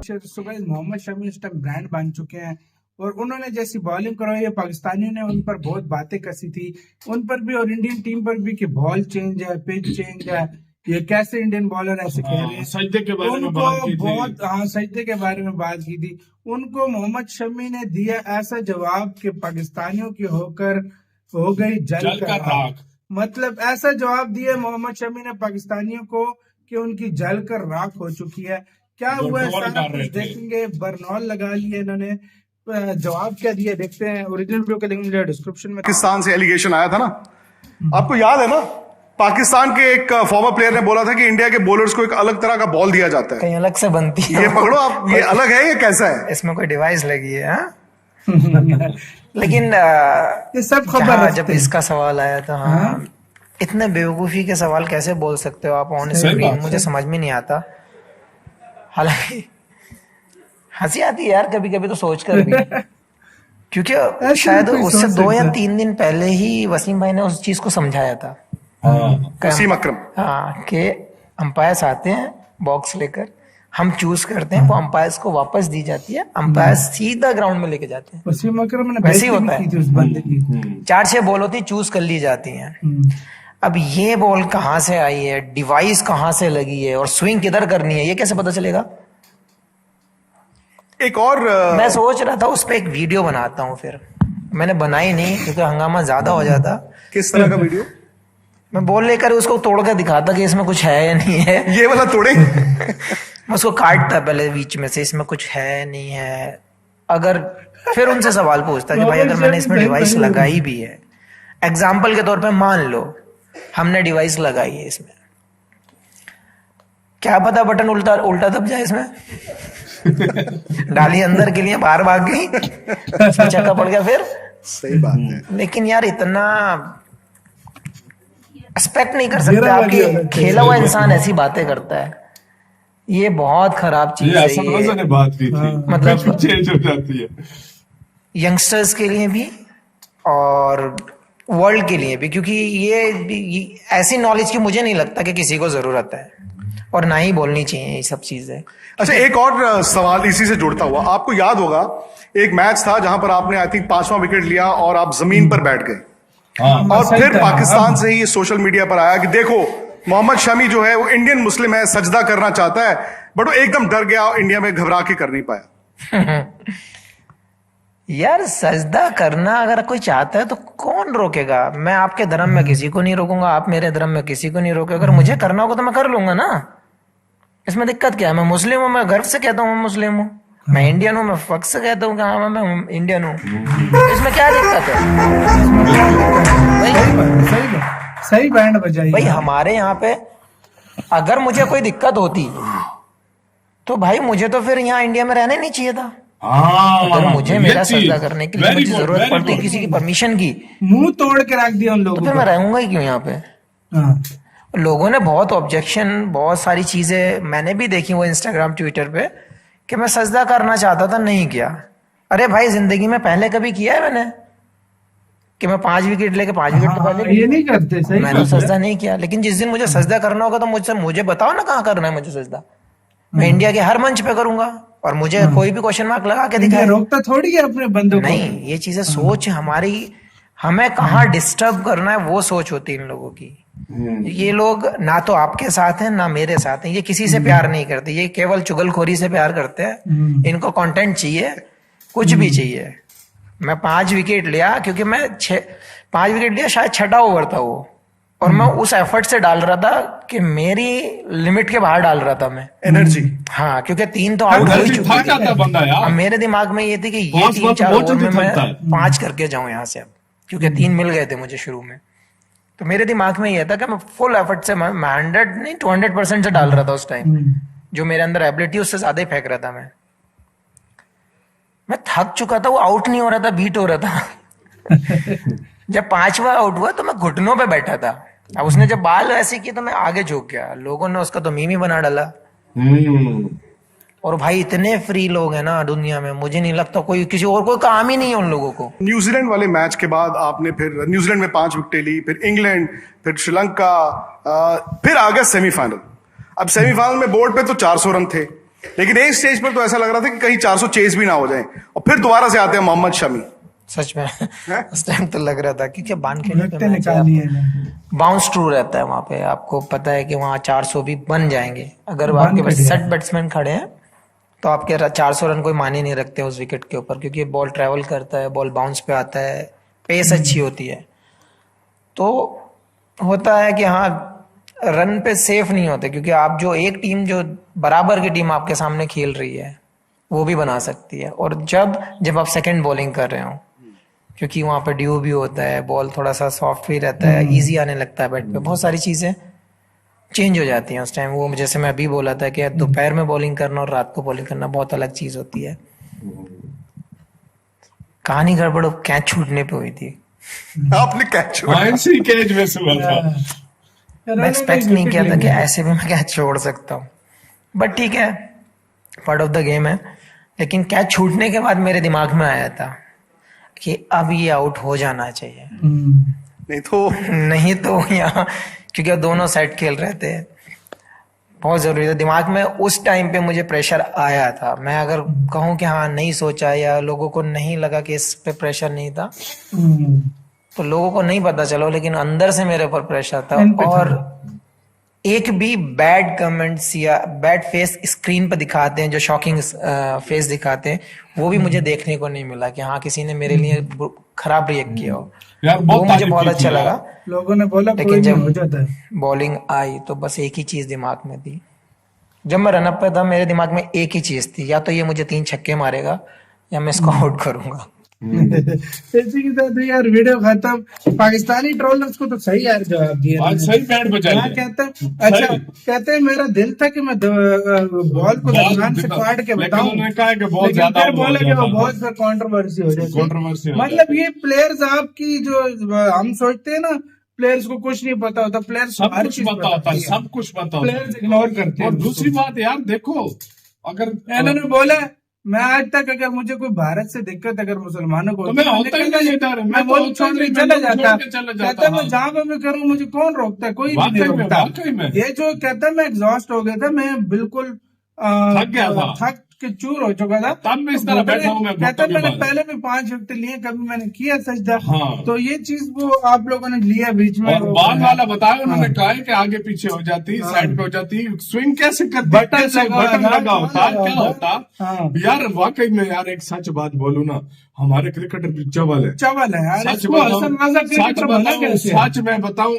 सुबह मोहम्मद शमी इस time brand बन चुके हैं और उन्होंने जैसी बॉलिंग करवाई है, पाकिस्तानियों ने उन पर बहुत बातें कसी थी उन पर भी और इंडियन टीम पर भी कि बॉल चेंज है, पिच चेंज है, ये कैसे इंडियन बॉलर ऐसे खेल रहे हैं। सजदे के बारे में उनको बात की थी। बहुत सजदे के बारे में बात की थी। उनको मोहम्मद शमी ने दिया ऐसा जवाब कि पाकिस्तानियों की होकर हो गई जल का राख। मतलब ऐसा जवाब दिया मोहम्मद शमी ने पाकिस्तानियों को कि उनकी जल कर राख हो चुकी है। क्या हुआ है सारा कुछ देखेंगे। बरनौल लगा लिए इन्होंने, जवाब क्या दिया देखते हैं। ओरिजिनल वीडियो का लिंक मुझे डिस्क्रिप्शन में। पाकिस्तान से एलिगेशन आया था ना, आपको याद है ना, पाकिस्तान के एक फॉर्मर प्लेयर ने बोला था कि इंडिया के बॉलर्स को एक अलग तरह का बॉल दिया जाता है, कहीं अलग से बनती है। ये पकड़ो आप, ये अलग है, ये कैसा है, इसमें कोई डिवाइस लगी है। लेकिन ये सब खबर जब इसका सवाल आया था, हाँ, इतने बेवकूफी के सवाल कैसे बोल सकते हो आप ऑन स्क्रीन, मुझे समझ में नहीं आता। हालांकि हंसी आती है यार कभी कभी तो सोच कर भी, क्योंकि शायद उससे 2 या 3 दिन पहले ही वसीम भाई ने उस चीज को समझाया था। वसीम अकरम, हाँ, कि अंपायर्स आते हैं बॉक्स लेकर, हम चूज करते हैं, वो अंपायर्स को वापस दी जाती है, अंपायर्स सीधा ग्राउंड में लेके जाते हैं। वसीम अकरम ने वैसे ही होता है, उस बंदे की 4-6 बॉल होती चूज कर ली जाती हैं। अब ये बॉल कहाँ से आई है, डिवाइस कहाँ से लगी है और स्विंग किधर करनी है, ये कैसे पता चलेगा। एक और मैं सोच रहा था उस पर एक वीडियो बनाता हूँ, फिर मैंने बनाई नहीं क्योंकि हंगामा ज्यादा हो जाता। किस तरह का वीडियो? मैं बॉल लेकर उसको तोड़ कर दिखाता कि इसमें कुछ है या नहीं है। ये वाला तोड़े। मैं उसको काटता पहले बीच में से, इसमें कुछ है नहीं है, अगर फिर उनसे सवाल पूछता कि भाई अगर मैंने इसमें डिवाइस लगाई भी है, एग्जाम्पल के तौर पे मान लो हमने डिवाइस लगाई है इसमें, क्या पता बटन उल्टा उल्टा दब जाए इसमें। डाली अंदर के लिए बाहर भाग गई, चक्का पड़ गया फिर। सही बात है। लेकिन यार इतना एक्सपेक्ट नहीं कर सकते आपकी खेला हुआ इंसान ऐसी बातें करता है, ये बहुत खराब चीज है। ये बात की थी, मतलब चेंज हो जाती है यंगस्टर्स के लिए भी और वर्ल्ड के लिए भी, क्योंकि ये ऐसी नॉलेज की मुझे नहीं लगता कि किसी को जरूरत है और ना ही बोलनी चाहिए ये सब चीजें। अच्छा, एक और सवाल इसी से जुड़ता हुआ, आपको याद होगा एक मैच था जहां पर आपने आई थिंक 5वां विकेट लिया और आप जमीन पर बैठ गए, और फिर पाकिस्तान से ही ये सोशल मीडिया पर आया कि देखो मोहम्मद शमी जो है वो इंडियन मुस्लिम है, सजदा करना चाहता है, बट वो एकदम डर गया और इंडिया में घबरा के कर नहीं पाया। यार सजदा करना अगर कोई चाहता है तो कौन रोकेगा। मैं आपके धर्म में किसी को नहीं रोकूंगा, आप मेरे धर्म में किसी को नहीं रोके। अगर मुझे करना होगा तो मैं कर लूंगा ना, इसमें दिक्कत क्या है। मैं मुस्लिम हूँ, मैं गर्व से कहता हूँ मैं मुस्लिम हूँ, मैं इंडियन हूँ, मैं फख्र से कहता हूँ कि हाँ मैं इंडियन हूँ, इसमें क्या दिक्कत है। सही बैंड बजाई भाई हमारे यहाँ पे अगर मुझे कोई दिक्कत होती तो भाई मुझे तो फिर यहाँ इंडिया में रहना ही नहीं चाहिए था। अगर मुझे मेरा सजदा करने के लिए मुझे जरूरत पड़ती किसी की परमिशन की, मुंह तोड़ के रख दिया उन लोगों तो फिर मैं रहूंगा ही क्यों यहाँ पे। लोगों ने बहुत ऑब्जेक्शन, बहुत सारी चीजें मैंने भी देखी वो इंस्टाग्राम ट्विटर पे कि मैं सजदा करना चाहता था नहीं किया। अरे भाई जिंदगी में पहले कभी किया है मैंने कि मैं 5 विकेट लेके 5 विकेट तो पहले ये नहीं करते, सही मैंने सजदा नहीं किया। लेकिन जिस दिन मुझे सजदा करना होगा तो मुझे बताओ ना कहाँ करना है मुझे सजदा। मैं इंडिया के हर मंच पे करूंगा और मुझे कोई भी क्वेश्चन मार्क लगा के दिखाए। रोकता थोड़ी है अपने बंदों को। नहीं, ये चीजें सोच हमारी, हमें कहाँ डिस्टर्ब करना है वो सोच होती है इन लोगों की। ये लोग ना तो आपके साथ हैं ना मेरे साथ हैं, ये किसी से प्यार नहीं करते, ये केवल चुगलखोरी से प्यार करते हैं। इनको कंटेंट चाहिए, कुछ भी चाहिए। मैं 5 विकेट लिया क्योंकि मैं 5 विकेट लिया, शायद 6ठा ओवर था वो, और मैं उस एफर्ट से डाल रहा था कि मेरी लिमिट के बाहर डाल रहा था मैं एनर्जी। हाँ, क्योंकि 3 तो आउट हो चुकी थी। मेरे दिमाग में ये थी कि ये 3-4 ओवर में मैं 5 करके जाऊं यहाँ से, अब क्योंकि 3 मिल गए थे मुझे शुरू में। तो मेरे दिमाग में ये था कि मैं फुल एफर्ट से, मैं 100 नहीं 200% से डाल रहा था उस टाइम, जो मेरे अंदर एबिलिटी उससे ज्यादा ही फेंक रहा था मैं थक चुका था, वो आउट नहीं हो रहा था, बीट हो रहा था। जब 5वां आउट हुआ तो मैं घुटनों पे बैठा था। अब उसने जब बाल ऐसे किए तो मैं आगे झुक गया, लोगों ने उसका तो मीम ही बना डाला। और भाई इतने फ्री लोग हैं ना दुनिया में, मुझे नहीं लगता कोई किसी और कोई काम ही नहीं है उन लोगों को। न्यूजीलैंड वाले मैच के बाद आपने फिर न्यूजीलैंड में 5 विकेटें ली, फिर इंग्लैंड, फिर श्रीलंका, फिर आ गया सेमीफाइनल। अब सेमीफाइनल में बोर्ड पे तो 400 रन थे, लेकिन एक स्टेज पर तो ऐसा लग रहा था कि कहीं 400 चेज भी ना हो जाए, और फिर दोबारा से आते हैं मोहम्मद शमी। सच में उस टाइम तो लग रहा था, क्योंकि बानखेड़े पे मैच निकाली है ना। बाउंस ट्रू रहता है वहां पे, आपको पता है कि वहां 400 भी बन जाएंगे। अगर आपके पास 60 बैट्समैन खड़े हैं तो आपके 400 रन कोई माने नहीं रखते उस विकेट के ऊपर, क्योंकि बॉल ट्रैवल करता है, बॉल बाउंस पे आता है, पेस अच्छी होती है। तो होता है कि हाँ रन पे सेफ नहीं होते, क्योंकि आप जो एक टीम जो बराबर की टीम आपके सामने खेल रही है वो भी बना सकती है। और जब आप सेकंड बॉलिंग कर रहे हो, क्योंकि वहां पे ड्यू भी होता है, बॉल थोड़ा सा सॉफ्ट भी रहता है, इजी आने लगता है बैट पे, बहुत सारी चीजें चेंज हो जाती हैं उस टाइम। वो जैसे मैं अभी बोला था कि दोपहर में बॉलिंग करना और रात को बॉलिंग करना बहुत अलग चीज होती है। कहानी गड़बड़ कैच छूटने पे हुई थी। आपने कैच ऐसे ही कैच में हुआ था। मैं एक्सपेक्ट नहीं किया था कि ऐसे भी मैं कैच छोड़ सकता हूँ, बट ठीक है, पार्ट ऑफ द गेम है। लेकिन कैच छूटने के बाद मेरे दिमाग में आया था कि अब ये आउट हो जाना चाहिए, नहीं तो यहाँ, क्योंकि दोनों साइड खेल रहे थे, बहुत जरूरी था। दिमाग में उस टाइम पे मुझे प्रेशर आया था। मैं अगर कहूँ कि हाँ नहीं सोचा या लोगों को नहीं लगा कि इस पे प्रेशर नहीं था, तो लोगों को नहीं पता चला, लेकिन अंदर से मेरे ऊपर प्रेशर था। और एक भी बैड कमेंट्स या बैड फेस स्क्रीन पर दिखाते हैं, जो शॉकिंग फेस दिखाते हैं, वो भी मुझे देखने को नहीं मिला कि हाँ किसी ने मेरे लिए खराब रिएक्ट किया हो। यार वो मुझे बहुत अच्छा लगा। लोगों ने बोला लेकिन जब हो जाता है। बॉलिंग आई तो बस एक ही चीज दिमाग में थी। जब मैं रनअप पे था मेरे दिमाग में एक ही चीज थी, या तो ये मुझे 3 छक्के मारेगा या मैं इसको आउट करूंगा। इसी के साथ यार वीडियो खत्म। पाकिस्तानी ट्रोलर्स को तो सही यार जवाब दिया, सही बैट बचा लिया। कहते हैं मेरा दिल था कि मैं बॉल को दरमियान से काट के बताऊं, लेकिन फिर बोले कि वो बहुत फिर कंट्रोवर्सी हो जाती। मतलब ये प्लेयर्स आपकी जो हम सोचते हैं ना, प्लेयर्स को कुछ नहीं पता होता, प्लेयर्स सब कुछ पता होता है, सब कुछ पता होता है, प्लेयर्स इग्नोर करते हैं। और दूसरी बात यार देखो, अगर इन्होंने बोला मैं आज तक अगर मुझे कोई भारत से दिक्कत अगर मुसलमानों को तो मैं होता ही नहीं इधर, मैं वो छोड़ के चला जाता। कहता मैं हाँ। जहाँ पे मैं करूँ मुझे कौन रोकता है, कोई भी नहीं रोकता। ये जो कहता मैं एग्जॉस्ट हो गया था, मैं बिल्कुल थक गया था, थक के चूर हो चुका था। तब मैं इस तरह बैठा हूँ। कहता मैंने पहले भी 5 विकेट लिए, कभी मैंने किया सजदा। हाँ। तो ये चीज वो आप लोगों ने लिया बीच में, और बाद वाला बताया उन्होंने, कहा कि आगे पीछे हो जाती, साइड पे हो जाती, स्विंग कैसे करती, बटन लगा होता, क्या होता यार। वाकई में यार एक सच बात बोलूं ना, हमारे क्रिकेटर भी चवल है यार। सच मैं बताऊं,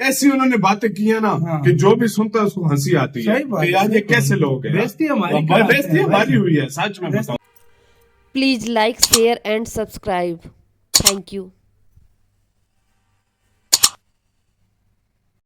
ऐसी उन्होंने बातें की है ना कि जो भी सुनता है उसको हंसी आती है कि यार ये कैसे लोग हैं। बेइज्जती हमारी हुई है, सच में बताऊं। Please like, share and subscribe. Thank you.